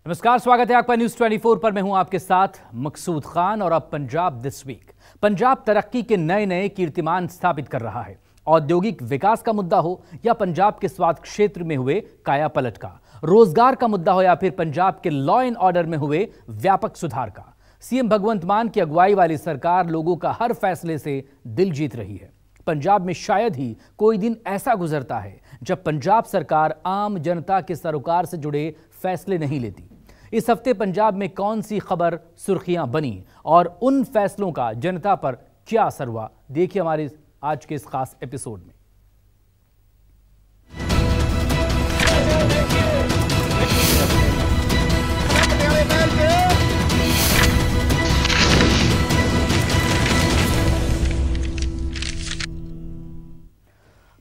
नमस्कार, स्वागत है आपका न्यूज 24 पर। मैं हूं आपके साथ मकसूद खान और अब पंजाब दिस वीक। पंजाब तरक्की के नए नए कीर्तिमान स्थापित कर रहा है। औद्योगिक विकास का मुद्दा हो या पंजाब के स्वास्थ्य क्षेत्र में हुए काया पलट का, रोजगार का मुद्दा हो या फिर पंजाब के लॉ एंड ऑर्डर में हुए व्यापक सुधार का, सीएम भगवंत मान की अगुवाई वाली सरकार लोगों का हर फैसले से दिल जीत रही है। पंजाब में शायद ही कोई दिन ऐसा गुजरता है जब पंजाब सरकार आम जनता के सरोकार से जुड़े फैसले नहीं लेती। इस हफ्ते पंजाब में कौन सी खबर सुर्खियां बनी और उन फैसलों का जनता पर क्या असर हुआ, देखिए हमारे आज के इस खास एपिसोड में।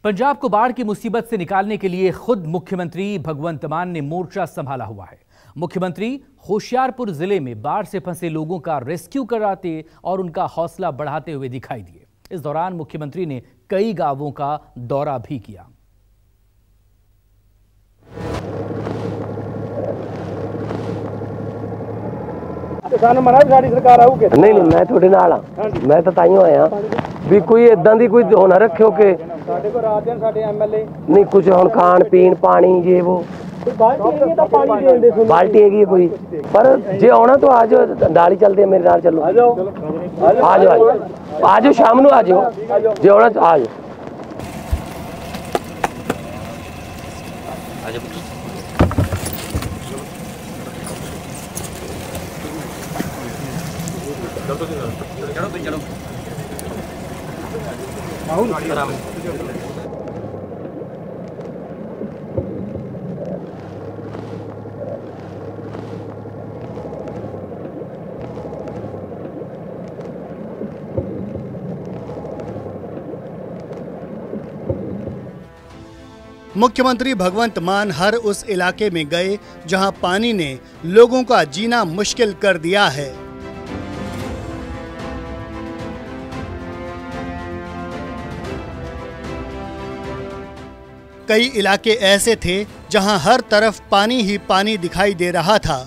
पंजाब को बाढ़ की मुसीबत से निकालने के लिए खुद मुख्यमंत्री भगवंत मान ने मोर्चा संभाला हुआ है। मुख्यमंत्री होशियारपुर जिले में बाढ़ से फंसे लोगों का रेस्क्यू कराते और उनका हौसला बढ़ाते हुए दिखाई दिए। इस दौरान मुख्यमंत्री ने कई गांवों का दौरा भी किया। नहीं मैं थोड़े नाल हां, मैं तो ताइयों आया भी कोई इदां दी कोई हो ना रखियो कि साडे को रात दिन साडे एमएलए नहीं कुछ हुन खान पीन पानी ये वो बाल्टी है कोई, पर जे आना तो आज डाली चलते हैं, मेरे नाल चलो। आ जाओ आज शाम ਨੂੰ आ जाओ, जे आना तो आ जाओ। मुख्यमंत्री भगवंत मान हर उस इलाके में गए जहां पानी ने लोगों का जीना मुश्किल कर दिया है। कई इलाके ऐसे थे जहां हर तरफ पानी ही पानी दिखाई दे रहा था।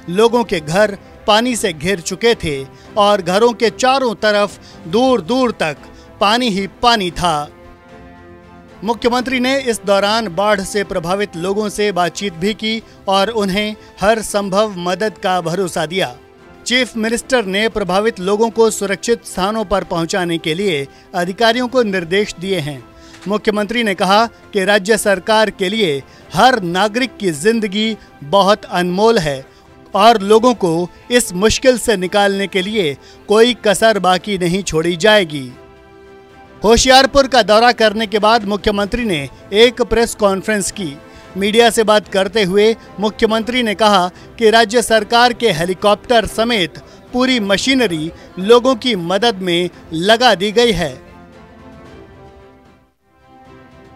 लोगों के घर पानी से घिर चुके थे और घरों के चारों तरफ दूर दूर तक पानी ही पानी था। मुख्यमंत्री ने इस दौरान बाढ़ से प्रभावित लोगों से बातचीत भी की और उन्हें हर संभव मदद का भरोसा दिया। चीफ मिनिस्टर ने प्रभावित लोगों को सुरक्षित स्थानों पर पहुंचाने के लिए अधिकारियों को निर्देश दिए हैं। मुख्यमंत्री ने कहा कि राज्य सरकार के लिए हर नागरिक की जिंदगी बहुत अनमोल है और लोगों को इस मुश्किल से निकालने के लिए कोई कसर बाकी नहीं छोड़ी जाएगी। होशियारपुर का दौरा करने के बाद मुख्यमंत्री ने एक प्रेस कॉन्फ्रेंस की। मीडिया से बात करते हुए मुख्यमंत्री ने कहा कि राज्य सरकार के हेलीकॉप्टर समेत पूरी मशीनरी लोगों की मदद में लगा दी गई है।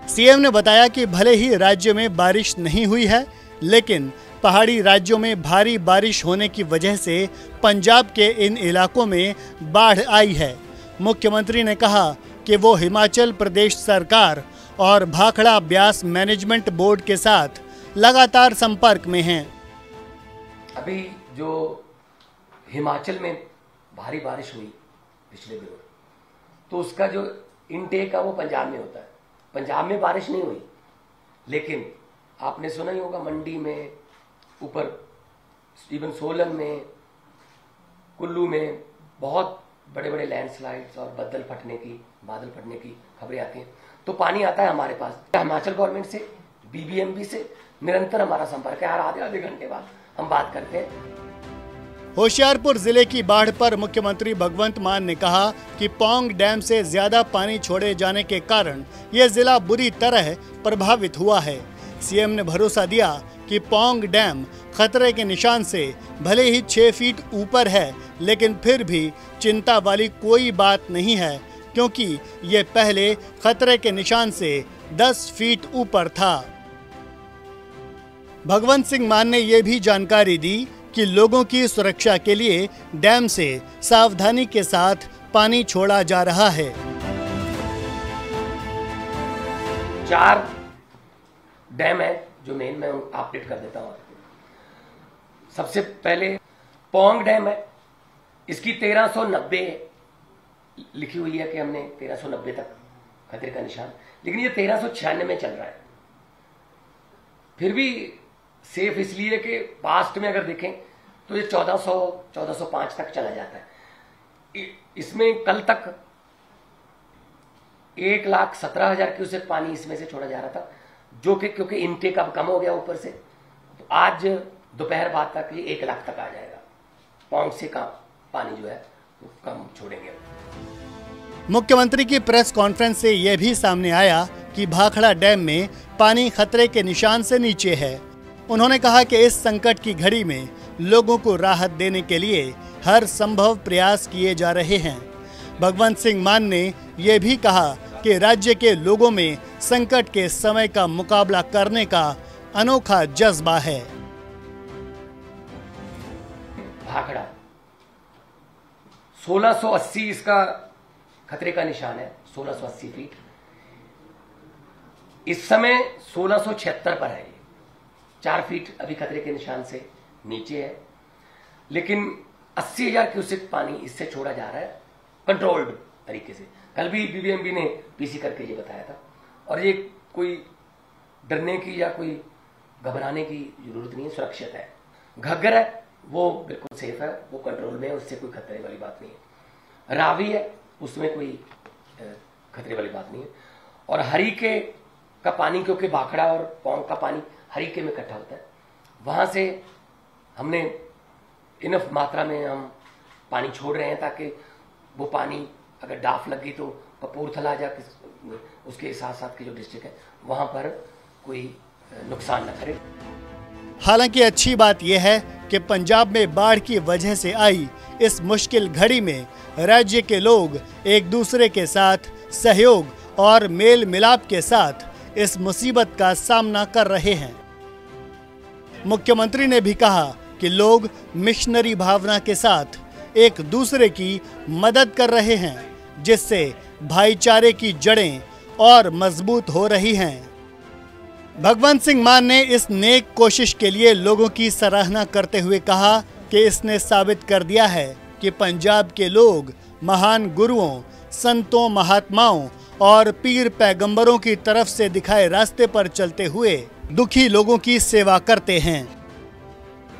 सीएम ने बताया कि भले ही राज्य में बारिश नहीं हुई है, लेकिन पहाड़ी राज्यों में भारी बारिश होने की वजह से पंजाब के इन इलाकों में बाढ़ आई है। मुख्यमंत्री ने कहा कि वो हिमाचल प्रदेश सरकार और भाखड़ा ब्यास मैनेजमेंट बोर्ड के साथ लगातार संपर्क में हैं। अभी जो हिमाचल में भारी बारिश हुई पिछले दिनों, तो उसका जो इनटेक है वो पंजाब में होता है। पंजाब में बारिश नहीं हुई, लेकिन आपने सुना ही होगा मंडी में, ऊपर इवन सोलन में, कुल्लू में बहुत बड़े बड़े लैंडस्लाइड्स और बादल फटने की खबरें आती हैं। तो पानी आता है हमारे पास। हिमाचल गवर्नमेंट से, बीबीएमबी से निरंतर हमारा संपर्क है। हर आधे घंटे बाद हम बात करते हैं। होशियारपुर जिले की बाढ़ पर मुख्यमंत्री भगवंत मान ने कहा कि पौंग डैम से ज्यादा पानी छोड़े जाने के कारण यह जिला बुरी तरह प्रभावित हुआ है। सीएम ने भरोसा दिया कि पौंग डैम खतरे के निशान से भले ही 6 फीट ऊपर है, लेकिन फिर भी चिंता वाली कोई बात नहीं है, क्योंकि ये पहले खतरे के निशान से 10 फीट ऊपर था। भगवंत सिंह मान ने यह भी जानकारी दी कि लोगों की सुरक्षा के लिए डैम से सावधानी के साथ पानी छोड़ा जा रहा है। 4 डैम है जो मेन मैं अपडेट कर देता हूँ। सबसे पहले पोंग डैम है, इसकी 1390 लिखी हुई है कि हमने 1390 तक खतरे का निशान, लेकिन ये 1396 में चल रहा है। फिर भी सेफ इसलिए कि पास्ट में अगर देखें तो ये 1405 तक चला जाता है। इसमें कल तक 1,17,000 क्यूसेक पानी इसमें से छोड़ा जा रहा था, जो कि क्योंकि इनटेक अब कम हो गया ऊपर से, तो आज दोपहर बाद तक ये 1 लाख तक आ जाएगा। पौंग से कम पानी जो है वो कम छोड़ेंगे। मुख्यमंत्री की प्रेस कॉन्फ्रेंस से यह भी सामने आया कि भाखड़ा डैम में पानी खतरे के निशान से नीचे है। उन्होंने कहा कि इस संकट की घड़ी में लोगों को राहत देने के लिए हर संभव प्रयास किए जा रहे हैं। भगवंत सिंह मान ने यह भी कहा कि राज्य के लोगों में संकट के समय का मुकाबला करने का अनोखा जज्बा है। भाखड़ा 1680 इसका खतरे का निशान है, 1680 फीट। इस समय 1676 पर है, ये 4 फीट अभी खतरे के निशान से नीचे है, लेकिन 80,000 क्यूसेक पानी इससे छोड़ा जा रहा है कंट्रोल्ड तरीके से। कल भी बीबीएमबी ने पीसी करके ये बताया था, और ये कोई डरने की या कोई घबराने की जरूरत नहीं है, सुरक्षित है। घग्गर है वो बिल्कुल सेफ है, वो कंट्रोल में है, उससे कोई खतरे वाली बात नहीं है। रावी है, उसमें कोई खतरे वाली बात नहीं है। और हरीके का पानी, क्योंकि भाखड़ा और पौंग का पानी हरीके में इकट्ठा होता है, वहां से हमने इनफ मात्रा में हम पानी छोड़ रहे हैं ताकि वो पानी अगर डाफ लगी तो कपूरथला या उसके साथ साथ के जो डिस्ट्रिक्ट है वहां पर कोई नुकसान न करे। हालांकि अच्छी बात यह है कि पंजाब में बाढ़ की वजह से आई इस मुश्किल घड़ी में राज्य के लोग एक दूसरे के साथ सहयोग और मेल मिलाप के साथ इस मुसीबत का सामना कर रहे हैं। मुख्यमंत्री ने भी कहा कि लोग मिशनरी भावना के साथ एक दूसरे की मदद कर रहे हैं, जिससे भाईचारे की जड़ें और मजबूत हो रही हैं। भगवंत सिंह मान ने इस नेक कोशिश के लिए लोगों की सराहना करते हुए कहा कि इसने साबित कर दिया है कि पंजाब के लोग महान गुरुओं, संतों, महात्माओं और पीर पैगंबरों की तरफ से दिखाए रास्ते पर चलते हुए दुखी लोगों की सेवा करते हैं।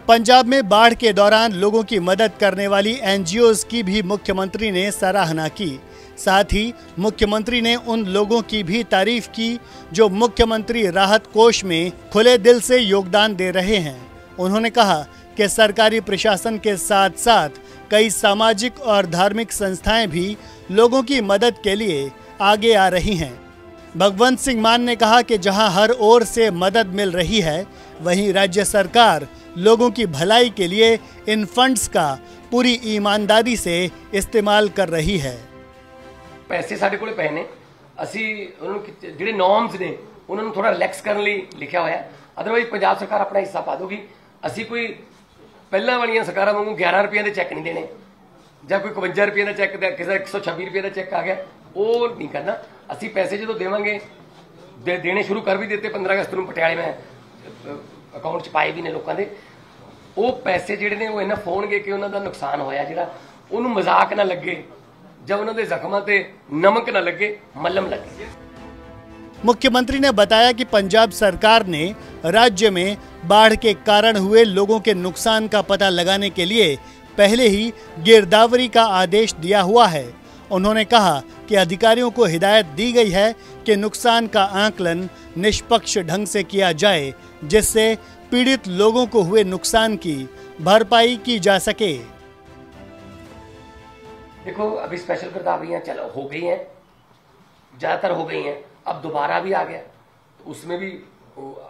पंजाब में बाढ़ के दौरान लोगों की मदद करने वाली एनजीओज की भी मुख्यमंत्री ने सराहना की। साथ ही मुख्यमंत्री ने उन लोगों की भी तारीफ की जो मुख्यमंत्री राहत कोष में खुले दिल से योगदान दे रहे हैं। उन्होंने कहा कि सरकारी प्रशासन के साथ साथ कई सामाजिक और धार्मिक संस्थाएं भी लोगों की मदद के लिए आगे आ रही हैं। भगवंत सिंह मान ने कहा कि जहां हर ओर से मदद मिल रही है, वहीं राज्य सरकार लोगों की भलाई के लिए इन फंड्स का पूरी ईमानदारी से इस्तेमाल कर रही है। पैसे साढ़े कोले पए ने, ਅਸੀਂ ਜਿਹੜੇ ਨੋਰਮਸ ਨੇ ਉਹਨਾਂ ਨੂੰ ਥੋੜਾ ਰਿਲੈਕਸ ਕਰਨ ਲਈ ਲਿਖਿਆ ਹੋਇਆ। ਅਦਰਵਾਈਜ਼ ਪੰਜਾਬ ਸਰਕਾਰ ਆਪਣਾ ਹਿੱਸਾ ਪਾ ਦੋਗੀ। ਅਸੀਂ ਕੋਈ ਪਹਿਲਾਂ ਵਾਲੀਆਂ ਸਰਕਾਰਾਂ ਵਾਂਗੂ 11 ਰੁਪਏ ਦੇ ਚੈੱਕ ਨਹੀਂ ਦੇਣੇ, ਜਾਂ ਕੋਈ 52 ਰੁਪਏ ਦਾ ਚੈੱਕ ਕਿਸੇ ਦਾ 126 ਰੁਪਏ ਦਾ ਚੈੱਕ ਆ ਗਿਆ, ਉਹ ਨਹੀਂ ਕਰਨਾ। ਅਸੀਂ ਪੈਸੇ ਜਦੋਂ ਦੇਵਾਂਗੇ ਦੇਣੇ ਸ਼ੁਰੂ ਕਰ ਵੀ ਦਿੱਤੇ। 15 ਅਗਸਤ ਨੂੰ ਪਟਿਆਲੇ ਮੈਂ ਅਕਾਊਂਟ 'ਚ ਪਾਏ ਵੀ ਨੇ ਲੋਕਾਂ ਦੇ। ਉਹ ਪੈਸੇ ਜਿਹੜੇ ਨੇ ਉਹ ਇਹਨਾਂ ਫੋਨਗੇ ਕਿ ਉਹਨਾਂ ਦਾ ਨੁਕਸਾਨ ਹੋਇਆ, ਜਿਹੜਾ ਉਹਨੂੰ ਮਜ਼ਾਕ ਨਾ ਲੱਗੇ, जब उन्होंने जख्मां ते नमक न लगे, मलम लगे। मुख्यमंत्री ने बताया कि पंजाब सरकार ने राज्य में बाढ़ के कारण हुए लोगों के नुकसान का पता लगाने के लिए पहले ही गिरदावरी का आदेश दिया हुआ है। उन्होंने कहा कि अधिकारियों को हिदायत दी गई है कि नुकसान का आकलन निष्पक्ष ढंग से किया जाए, जिससे पीड़ित लोगों को हुए नुकसान की भरपाई की जा सके। देखो अभी स्पेशल गिरदावरियां चल हो गई हैं, ज़्यादातर हो गई हैं। अब दोबारा भी आ गया, तो उसमें भी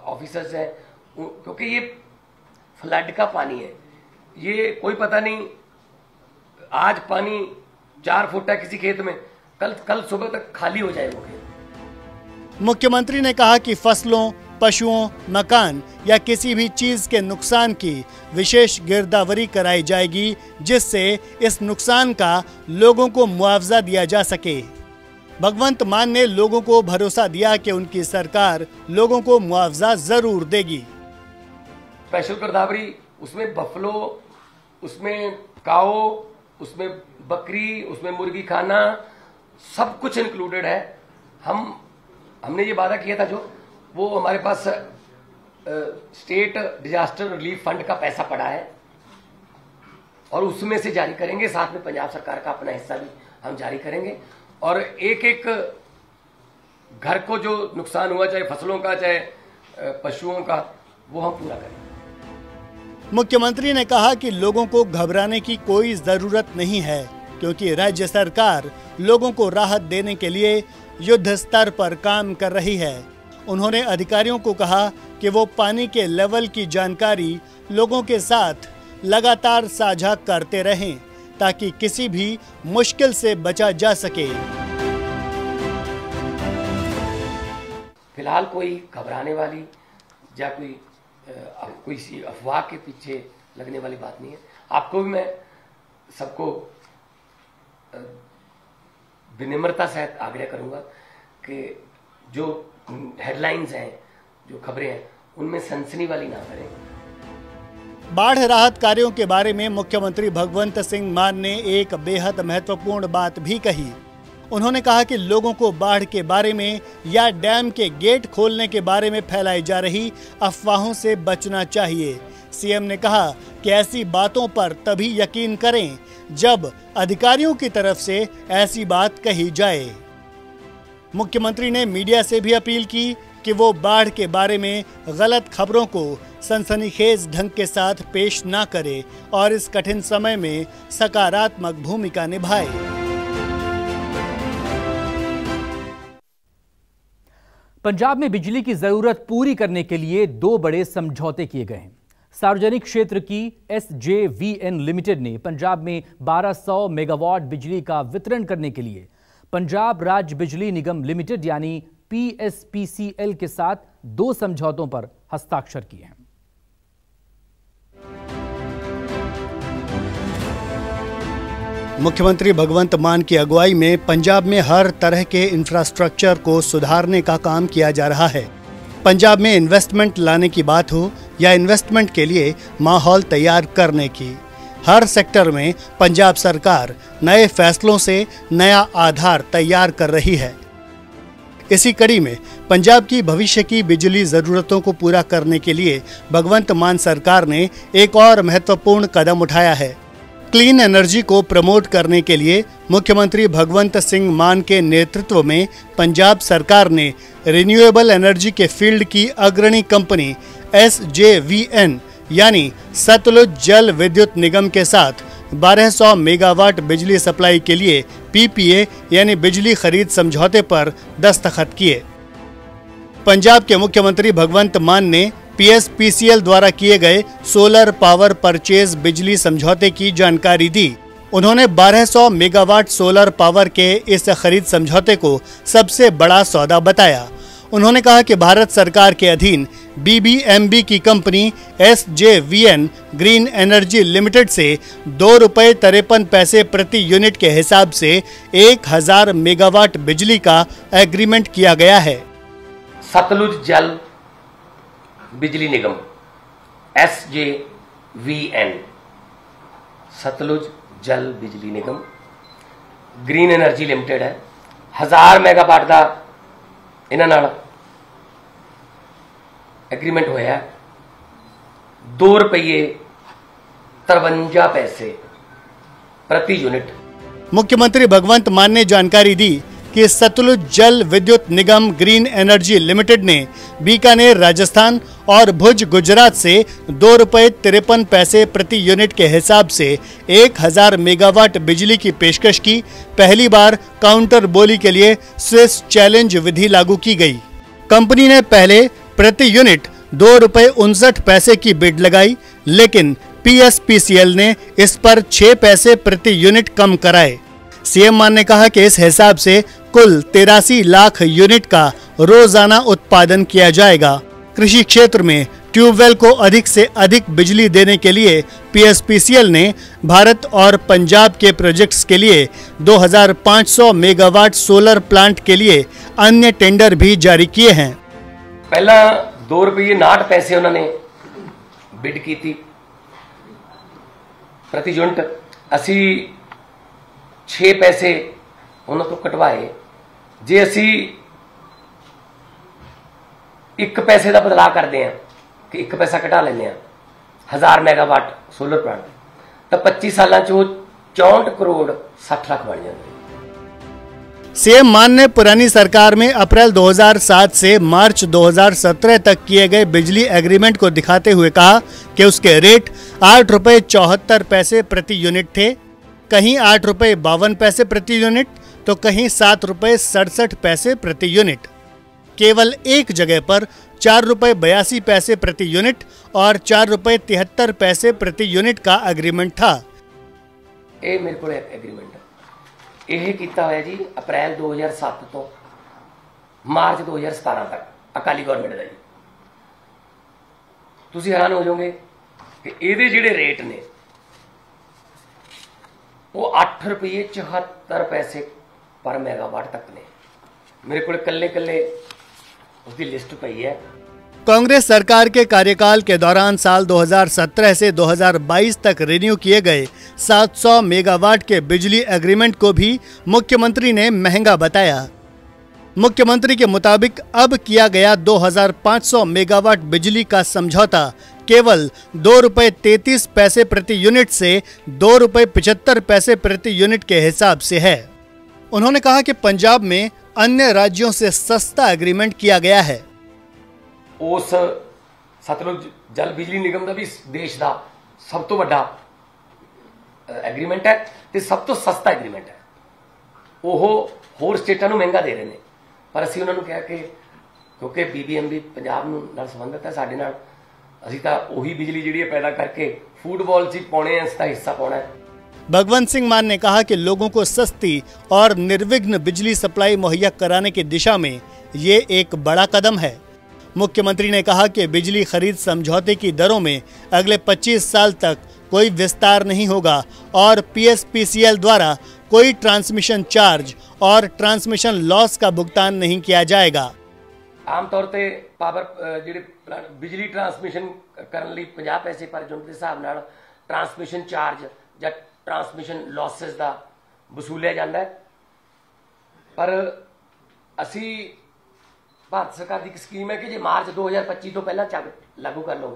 ऑफिसर्स हैं, क्योंकि ये फ्लड का पानी है। ये कोई पता नहीं, आज पानी 4 फुट है किसी खेत में, कल सुबह तक खाली हो जाए वो खेत। मुख्यमंत्री ने कहा कि फसलों, पशुओं, मकान या किसी भी चीज के नुकसान की विशेष गिरदावरी कराई जाएगी, जिससे इस नुकसान का लोगों को मुआवजा दिया जा सके। भगवंत मान ने लोगों को भरोसा दिया कि उनकी सरकार लोगों को मुआवजा जरूर देगी। स्पेशल गिरदावरी उसमें बफलो, उसमें काओ, उसमें बकरी, उसमें मुर्गी खाना, सब कुछ इंक्लूडेड है। हमने ये वादा किया था, जो वो हमारे पास स्टेट डिजास्टर रिलीफ फंड का पैसा पड़ा है और उसमें से जारी करेंगे। साथ में पंजाब सरकार का अपना हिस्सा भी हम जारी करेंगे और एक एक घर को जो नुकसान हुआ, चाहे फसलों का चाहे पशुओं का, वो हम पूरा करेंगे। मुख्यमंत्री ने कहा कि लोगों को घबराने की कोई जरूरत नहीं है, क्योंकि राज्य सरकार लोगों को राहत देने के लिए युद्ध स्तर पर काम कर रही है। उन्होंने अधिकारियों को कहा कि वो पानी के लेवल की जानकारी लोगों के साथ लगातार साझा करते रहें, ताकि किसी भी मुश्किल से बचा जा सके। फिलहाल कोई घबराने वाली या कोई सी अफवाह के पीछे लगने वाली बात नहीं है। आपको भी मैं सबको विनम्रता से आग्रह करूंगा कि जो हेडलाइंस हैं, जो खबरें हैं, उनमें सनसनी वाली ना करें। बाढ़ राहत कार्यों के बारे में मुख्यमंत्री भगवंत सिंह मान ने एक बेहद महत्वपूर्ण बात भी कही। उन्होंने कहा कि लोगों को बाढ़ के बारे में या डैम के गेट खोलने के बारे में फैलाई जा रही अफवाहों से बचना चाहिए। सीएम ने कहा कि ऐसी बातों पर तभी यकीन करें जब अधिकारियों की तरफ से ऐसी बात कही जाए। मुख्यमंत्री ने मीडिया से भी अपील की कि वो बाढ़ के बारे में गलत खबरों को सनसनीखेज ढंग के साथ पेश न करे और इस कठिन समय में सकारात्मक भूमिका निभाए। पंजाब में बिजली की जरूरत पूरी करने के लिए 2 बड़े समझौते किए गए हैं। सार्वजनिक क्षेत्र की SJVN लिमिटेड ने पंजाब में 1200 मेगावाट बिजली का वितरण करने के लिए पंजाब राज्य बिजली निगम लिमिटेड यानी PSPCL के साथ 2 समझौतों पर हस्ताक्षर किए हैं। मुख्यमंत्री भगवंत मान की अगुवाई में पंजाब में हर तरह के इंफ्रास्ट्रक्चर को सुधारने का काम किया जा रहा है। पंजाब में इन्वेस्टमेंट लाने की बात हो या इन्वेस्टमेंट के लिए माहौल तैयार करने की, हर सेक्टर में पंजाब सरकार नए फैसलों से नया आधार तैयार कर रही है। इसी कड़ी में पंजाब की भविष्य की बिजली जरूरतों को पूरा करने के लिए भगवंत मान सरकार ने एक और महत्वपूर्ण कदम उठाया है। क्लीन एनर्जी को प्रमोट करने के लिए मुख्यमंत्री भगवंत सिंह मान के नेतृत्व में पंजाब सरकार ने रिन्यूएबल एनर्जी के फील्ड की अग्रणी कंपनी SJVN यानी सतलुज जल विद्युत निगम के साथ 1200 मेगावाट बिजली सप्लाई के लिए PPA यानी बिजली खरीद समझौते पर दस्तखत किए। पंजाब के मुख्यमंत्री भगवंत मान ने PSPCL द्वारा किए गए सोलर पावर परचेज बिजली समझौते की जानकारी दी। उन्होंने 1200 मेगावाट सोलर पावर के इस खरीद समझौते को सबसे बड़ा सौदा बताया। उन्होंने कहा कि भारत सरकार के अधीन BBMB की company SJVN green energy limited से ₹2.53 प्रति यूनिट के हिसाब से 1000 मेगावाट बिजली का एग्रीमेंट किया गया है। सतलुज जल बिजली निगम SJVN सतलुज जल बिजली निगम ग्रीन एनर्जी लिमिटेड है। 1000 मेगावाट का इन्हां नाल एग्रीमेंट होया ₹2.53 प्रति यूनिट। मुख्यमंत्री भगवंत मान ने जानकारी दी कि सतलुज जल विद्युत निगम ग्रीन एनर्जी लिमिटेड ने बीकानेर राजस्थान और भुज गुजरात से ₹2.53 प्रति यूनिट के हिसाब से 1000 मेगावाट बिजली की पेशकश की। पहली बार काउंटर बोली के लिए स्विस चैलेंज विधि लागू की गई। कंपनी ने पहले प्रति यूनिट ₹2.59 की बिड लगाई, लेकिन PSPCL ने इस पर 6 पैसे प्रति यूनिट कम कराए। सीएम मान ने कहा कि इस हिसाब से कुल 83 लाख यूनिट का रोजाना उत्पादन किया जाएगा। कृषि क्षेत्र में ट्यूबवेल को अधिक से अधिक बिजली देने के लिए PSPCL ने भारत और पंजाब के प्रोजेक्ट्स के लिए 2500 मेगावाट सोलर प्लांट के लिए अन्य टेंडर भी जारी किए हैं। पहला ₹2.59 उन्होंने बिड की थी प्रति यूनिट असी 6 पैसे उन्होंने तो कटवाए। जे असी 1 पैसे का बदलाव करते हैं कि 1 पैसा घटा लें 1000 मेगावाट सोलर प्लांट, तो 25 साल 64 करोड़ 60 लाख बन जाते। सीएम मान ने पुरानी सरकार में अप्रैल 2007 से मार्च 2017 तक किए गए बिजली एग्रीमेंट को दिखाते हुए कहा कि उसके रेट 8 रुपये 74 पैसे प्रति यूनिट थे, कहीं 8 रुपये 52 पैसे प्रति यूनिट तो कहीं 7 रुपये 67 पैसे प्रति यूनिट। केवल एक जगह पर 4 रुपये 82 पैसे प्रति यूनिट और 4 रुपये 73 पैसे प्रति यूनिट का एग्रीमेंट था। ये मेरे को एग्रीमेंट यह किया हुआ जी अप्रैल 2007 तो मार्च 2017 तक अकाली गवर्नमेंट का जी। तुसीं हैरान हो जाओगे कि ये जिहड़े रेट ने वो 8 रुपये 74 पैसे पर मेगावाट तक ने। मेरे को कल्ले कल्ले उसकी लिस्ट पई है। कांग्रेस सरकार के कार्यकाल के दौरान साल 2017 से 2022 तक रिन्यू किए गए 700 मेगावाट के बिजली एग्रीमेंट को भी मुख्यमंत्री ने महंगा बताया। मुख्यमंत्री के मुताबिक अब किया गया 2500 मेगावाट बिजली का समझौता केवल 2 रुपये 33 पैसे प्रति यूनिट से 2 रुपये 75 पैसे प्रति यूनिट के हिसाब से है। उन्होंने कहा कि पंजाब में अन्य राज्यों से सस्ता एग्रीमेंट किया गया है। उस सतलुज जल बिजली निगम का भी देश का सब तो बड़ा एग्रीमेंट है ते सब तो सस्ता एग्रीमेंट है। वो होर स्टेटां नूं महंगा दे रहे हैं, पर असीं उन्होंने कहा कि क्योंकि BBMB पंजाब नाल संबंधित है साडे नाल, असीं तां उही बिजली जिहड़ी पैदा करके फुटबॉल 'च पाउणे हैं, इसका हिस्सा पाउणा है। भगवंत सिंह मान ने कहा कि लोगों को सस्ती और निर्विघ्न बिजली सप्लाई मुहैया कराने की दिशा में ये एक बड़ा कदम है। मुख्यमंत्री ने कहा कि बिजली खरीद समझौते की दरों में अगले 25 साल तक कोई विस्तार नहीं होगा और PSPCL द्वारा कोई ट्रांसमिशन चार्ज और ट्रांसमिशन लॉस का भुगतान नहीं किया जाएगा। आमतौर पर पावर जिहड़े बिजली ट्रांसमिशन करने लई 50 पैसे पर यूनिट के हिसाब नाल ट्रांसमिशन चार्ज या ट्रांसमिशन लॉसेस का वसूलिया जाता है, पर असी भारत सरकार की एक स्कीम है कि जो मार्च 2025 तो पहला लागू कर लोगे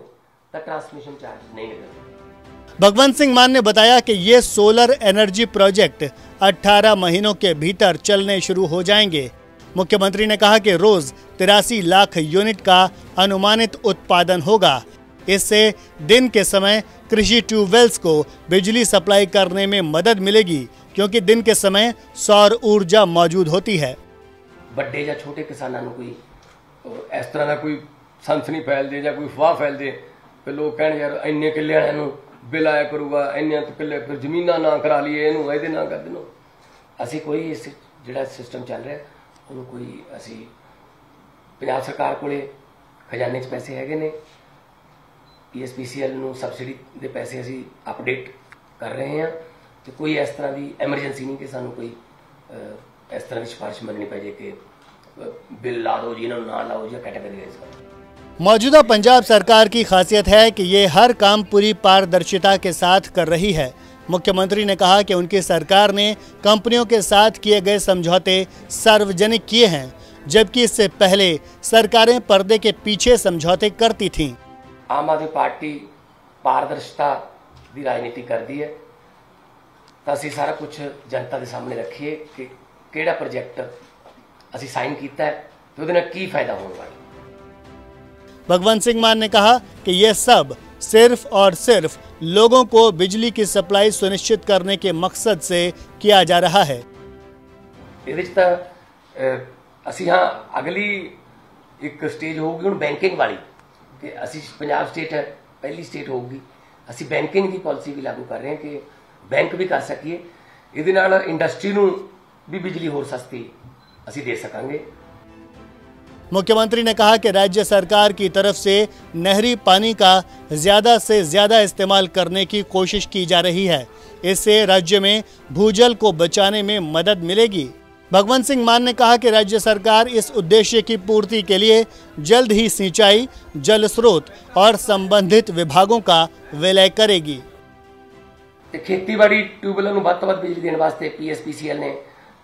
तो ट्रांसमिशन चार्ज नहीं लगेगा। भगवंत सिंह मान ने बताया कि ये सोलर एनर्जी प्रोजेक्ट 18 महीनों के भीतर चलने शुरू हो जाएंगे। मुख्यमंत्री ने कहा कि रोज 83 लाख यूनिट का अनुमानित उत्पादन होगा। इससे दिन के समय कृषि ट्यूबवेल्स को बिजली सप्लाई करने में मदद मिलेगी, क्योंकि दिन के समय सौर ऊर्जा मौजूद होती है। बड़े या छोटे किसानों को कोई इस तरह का कोई सनसनी फैल दे या कोई अफवाह फैल दे कि लोग कहण यार इन्ने किले वालों बिल आया करूगा, इन्ने किले फिर जमीना ना करा लिए, इनू ये ना कर देनो। असी कोई इस जिहड़ा सिस्टम चल रहा है उन्होंने कोई असी पंजाब सरकार कोले खजाने 'च पैसे हैगे ने, PSPCL नूं सबसिडी दे पैसे असी अपडेट कर रहे हैं, तो कोई इस तरह की एमरजेंसी नहीं कि सानू कोई इस तरह की सिफारिश मननी पै कि बिल ला दो जी, इन्होंने ना लाओ जी, कैटेगरी। मौजूदा पंजाब सरकार की खासियत है कि ये हर काम पूरी पारदर्शिता के साथ कर रही है। मुख्यमंत्री ने कहा कि उनकी सरकार ने कंपनियों के साथ किए गए समझौते सार्वजनिक किए हैं, जबकि इससे पहले सरकारें पर्दे के पीछे समझौते करती थीं। आम आदमी पार्टी पारदर्शिता की राजनीति करती है, तो असी सारा कुछ जनता के सामने रखिए कि किहड़ा प्रोजेक्ट असी साइन किया है तो उहदे नाल की फायदा होने वाला। भगवंत सिंह मान ने कहा कि यह सब सिर्फ और सिर्फ लोगों को बिजली की सप्लाई सुनिश्चित करने के मकसद से किया जा रहा है। असी हाँ अगली एक स्टेज होगी हुण बैंकिंग वाली कि असी पंजाब स्टेट है पहली स्टेट होगी, असी बैंकिंग की पॉलिसी भी लागू कर रहे हैं कि बैंक भी कर सकिए, इहदे नाल इंडस्ट्री नूं भी बिजली होर सस्ती असी दे सकांगे। मुख्यमंत्री ने कहा कि राज्य सरकार की तरफ से नहरी पानी का ज्यादा से ज्यादा इस्तेमाल करने की कोशिश की जा रही है। इससे राज्य में भूजल को बचाने में मदद मिलेगी। भगवंत सिंह मान ने कहा कि राज्य सरकार इस उद्देश्य की पूर्ति के लिए जल्द ही सिंचाई, जल स्रोत और संबंधित विभागों का विलय करेगी। ਤੇ ਖੇਤੀਬਾੜੀ ਟਿਊਬਵੈੱਲਾਂ ਨੂੰ ਵੱਧ ਤੋਂ ਵੱਧ ਬਿਜਲੀ ਦੇਣ ਵਾਸਤੇ PSPCL ਨੇ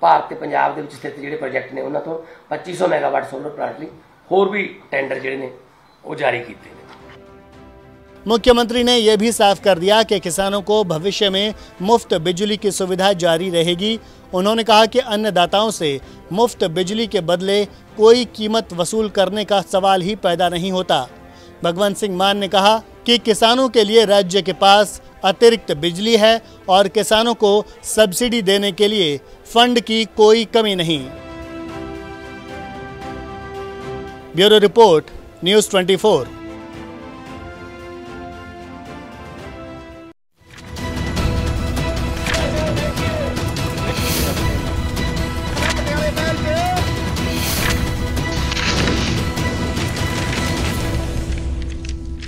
ਭਾਰਤ ਤੇ ਪੰਜਾਬ ਦੇ ਵਿੱਚ ਸਥਿਤ ਜਿਹੜੇ ਪ੍ਰੋਜੈਕਟ ਨੇ ਉਹਨਾਂ ਤੋਂ 2500 ਮੈਗਾਵਾਟ ਸੋਲਰ ਪਲਾਂਟ ਲਈ ਹੋਰ ਵੀ ਟੈਂਡਰ ਜਿਹੜੇ ਨੇ ਉਹ ਜਾਰੀ ਕੀਤੇ ਨੇ। मुख्यमंत्री ने यह भी साफ कर दिया कि किसानों को भविष्य में मुफ्त बिजली की सुविधा जारी रहेगी। उन्होंने कहा कि अन्नदाताओं से मुफ्त बिजली के बदले कोई कीमत वसूल करने का सवाल ही पैदा नहीं होता। भगवंत सिंह मान ने कहा कि किसानों के लिए राज्य के पास अतिरिक्त बिजली है और किसानों को सब्सिडी देने के लिए फंड की कोई कमी नहीं। Bureau report, news 24।